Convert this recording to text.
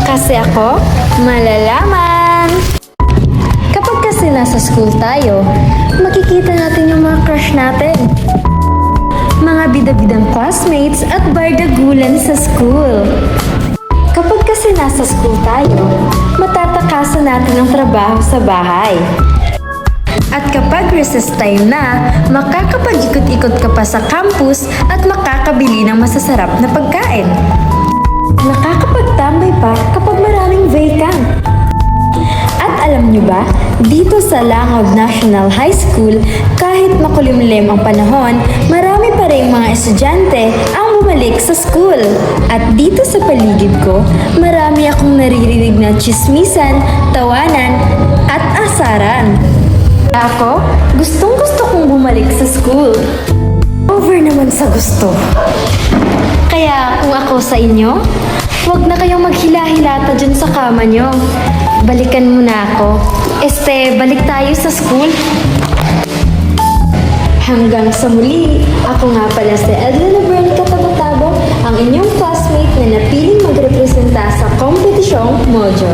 Kasi ako, malalaman! Kapag kasi nasa school tayo, makikita natin yung mga crush natin. Mga bida-bidang classmates at bardagulan sa school. Kapag kasi nasa school tayo, matatakasan natin ang trabaho sa bahay. At kapag recess time na, makakapag-ikot-ikot ka pa sa campus at makakabili ng masasarap na pagkain. Nakakapagtambay pa kapag maraming vacant. At alam nyo ba, dito sa Langab National High School, kahit makulimlim ang panahon, marami pa rin mga estudyante ang bumalik sa school. At dito sa paligid ko, marami akong naririnig na tsismisan, tawanan, at asaran. Ako, gustong-gusto kong bumalik sa school. Over naman sa gusto. Kaya kung ako sa inyo, huwag na kayong maghila-hilata dyan sa kama nyo. Balikan mo na ako. Balik tayo sa school. Hanggang sa muli, ako nga pala si Edna Laverne Catabatabo, ang inyong classmate na napiling magrepresenta sa kompetisyong Mojo.